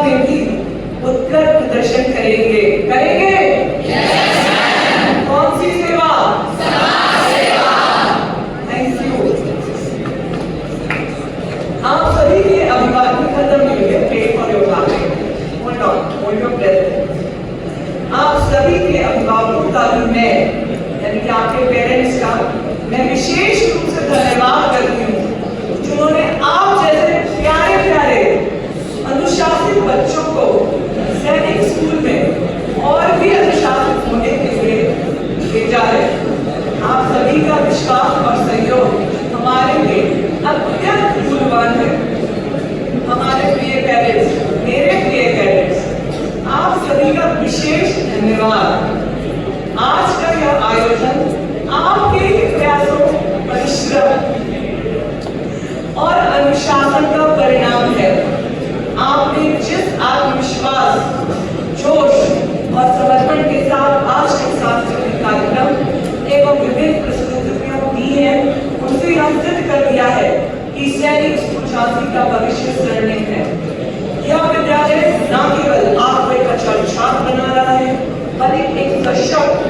में भी उत्कृष्ट प्रदर्शन करेंगे। कौन सी सेवा? समाज सेवा। Thank you. आप सभी के अभिभावक खत्म नहीं हुए। Pray for your class. Hold your breath. आप सभी के अभिभावकों का भी मैं यानी कि आपके पेरेंट्स का मैं विशेष रूप से धन्यवाद करती हूँ जिन्होंने आप जैसे प्यारे अनुशासित बच्चों को सैनिक स्कूल में और भी अनुशासित होने के लिए भेजा है। आप सभी का विश्वास और सहयोग हमारे लिए अत्यंत मूल्यवान है। हमारे प्रिय कैडेट्स, मेरे प्रिय कैडेट्स, आप सभी का विशेष धन्यवाद। आज का यह आयोजन आपके प्रयासों, परिश्रम और अनुशासन का परिणाम है। आपने जिस आत्मविश्वास, जोश और समर्पण के साथ आज के सांस्कृतिक कार्यक्रम एवं विभिन्न प्रस्तुतियां दी हैं, उनसे यह सिद्ध कर दिया है कि सैनिक स्कूल झांसी का भविष्य स्वर्णिम है। यह विद्यालय न केवल आपको एक अच्छा छात्र बना रहा है, बल्कि एक सशक्त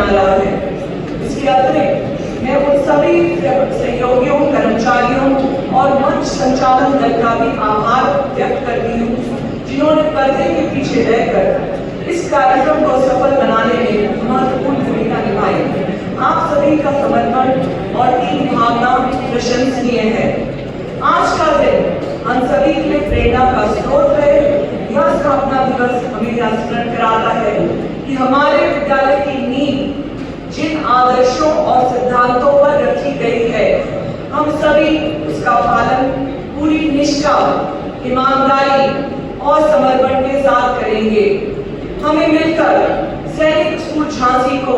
बन रहा है। इसके अतिरिक्त मैं उन सभी सहयोगियों, कर्मचारियों और मंच संचालन दल का भी आभार व्यक्त करती हूँ जिन्होंने पर्दे के पीछे रहकर इस कार्यक्रम को सफल बनाने में महत्वपूर्ण भूमिका निभाई। आप सभी का समर्पण और टीम भावना प्रशंसनीय है। आज का दिन हम सभी के लिए प्रेरणा का स्रोत है। यह स्थापना दिवस हमें यह स्मरण कराता है कि हमारे विद्यालय की नींव जिन आदर्शों और सिद्धांतों पर रखी गई है, हम सभी उसका पालन पूरी निष्ठा, ईमानदारी और समर्पण के साथ करेंगे। हमें मिलकर सैनिक स्कूल झांसी को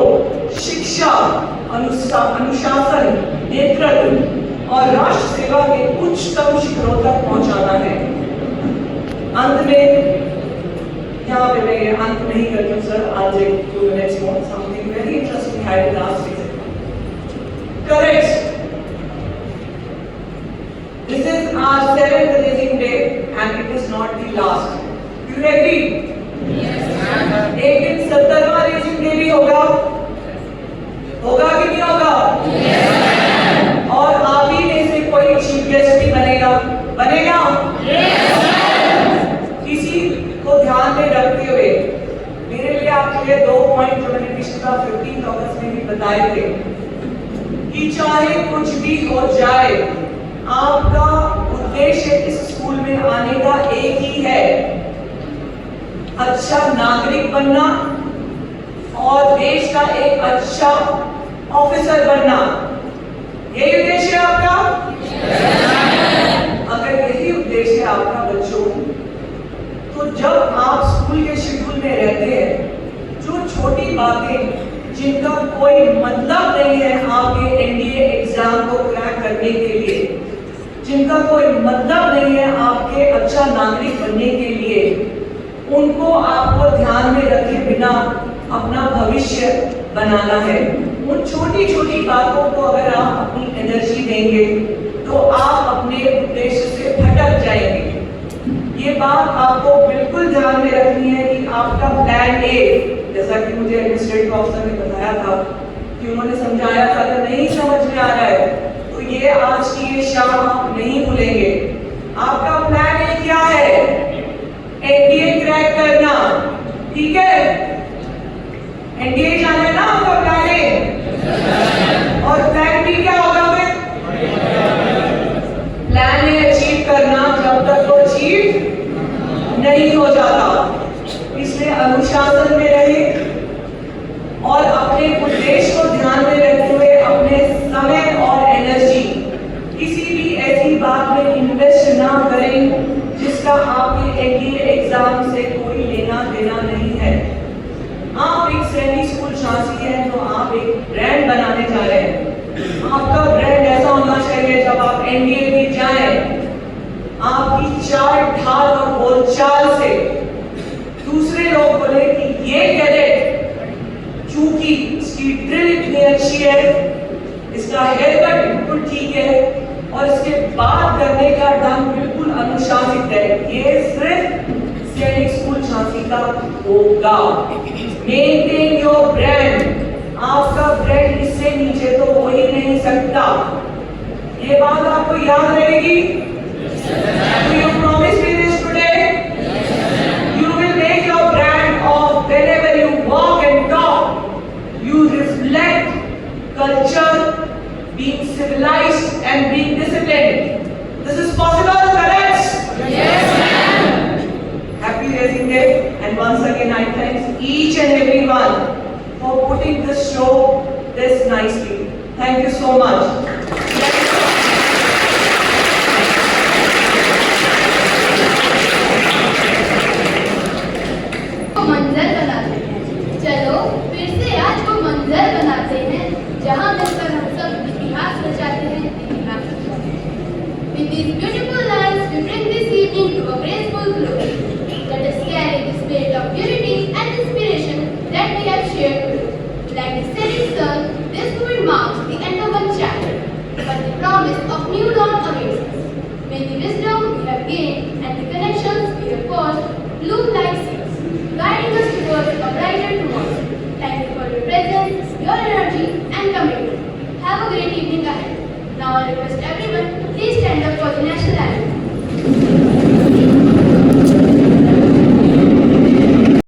शिक्षा, अनुशासन, नेतृत्व और राष्ट्र सेवा के उच्चतम शिखरों तक पहुंचाना है। अंत में यहाँ पे मैं ये अंत नहीं करती हूँ सर, आज एक 2 minutes more, something very interesting happened last week. Correct. This is our 7th releasing day and it is not the last. You agree? Yes. एक दिन 70वां releasing day भी होगा कि नहीं होगा? Yes. और आप ही में से कोई चीफ गेस्ट भी बनेगा? Yes. किसी को ध्यान में रखते हुए मेरे लिए आपके लिए 2 पॉइंट जो मैंने पिछला 15 अगस्त में भी बताए थे कि चाहे कुछ भी हो जाए, आपका उद्देश्य इस स्कूल में आने का एक ही है, अच्छा नागरिक बनना और देश का एक अच्छा ऑफिसर बनना। यही उद्देश्य है आपका? अगर यही उद्देश्य है आपका बच्चों, तो जब आप स्कूल के शेड्यूल में रहते हैं, जो छोटी बातें जिनका कोई मतलब नहीं है आपके एनडीए एग्जाम को क्रैक करने के लिए, जिनका कोई मतलब नहीं है आपके अच्छा नागरिक बनने के लिए, उनको आपको ध्यान में रखे बिना अपना भविष्य बनाना है। उन छोटी छोटी बातों को अगर आप अपनी एनर्जी देंगे तो आप अपने उद्देश्य से भटक जाएंगे। ये बात आपको बिल्कुल ध्यान में रखनी है कि आपका प्लान ए, जैसा कि मुझे एडमिनिस्ट्रेटिव ऑफिसर ने बताया था कि उन्होंने समझाया था, अगर नहीं समझ में आ रहा है तो ये आज की ये शाम आप नहीं भूलेंगे। आपका प्लान ए क्या है? एनडीए क्रैक करना, ठीक है? एनडीए जाना है ना आपका प्लान ए, और प्लान बी क्या होगा फिर? प्लान ए अचीव करना जब तक वो अचीव नहीं हो जाता। इसलिए अनुशासन में रहे और अपने उद्देश्य को ध्यान में रखते हुए अपने समय और एनर्जी किसी भी ऐसी बात में इन्वेस्ट ना करें जिसका आपके एनडीए एग्जाम से कोई लेना देना नहीं है। आप एक सैनिक स्कूल झांसी है तो आप एक ब्रांड बनाने जा रहे हैं। आपका ब्रांड ऐसा होना चाहिए जब आप एनडीए में जाएं, आपकी चाल ढाल और बोलचाल से दूसरे लोग बोले कि ये कैडेट चूंकि इसकी ड्रिल इतनी अच्छी है, इसका हेयरकट बिल्कुल ठीक है और इसके बात करने का ढंग बिल्कुल अनुशासित है, ये सिर्फ सैनिक स्कूल झांसी का होगा। Maintain your brand. आपका ब्रांड इससे नीचे तो हो ही नहीं सकता। ये बात आपको याद रहेगी? Do you promise me this today? You will make your brand of whenever you walk and talk, you reflect culture, being civilized and being disciplined. This is possible, correct? Yes, ma'am. Happy Raising Day, and once again I thank each and everyone for putting this show this nicely. Thank you so much. मंजर बनाते हैं। चलो फिर से आज वो मंजर बनाते हैं जहाँ मिलकर हम सब इतिहास रचाते हैं। With these beautiful lines, we bring this evening to a graceful close. Let us carry the spirit of unity and inspiration that we have shared today. Like the setting sun, this moment marks the end of one chapter, but the promise of new dawn awaits us. May the wisdom we have gained and the connections we have forged bloom like seeds, guiding us towards a brighter tomorrow. Thank you for your presence. your energy and commitment. Have a great evening ahead. Now I request everyone to please stand up for the national anthem.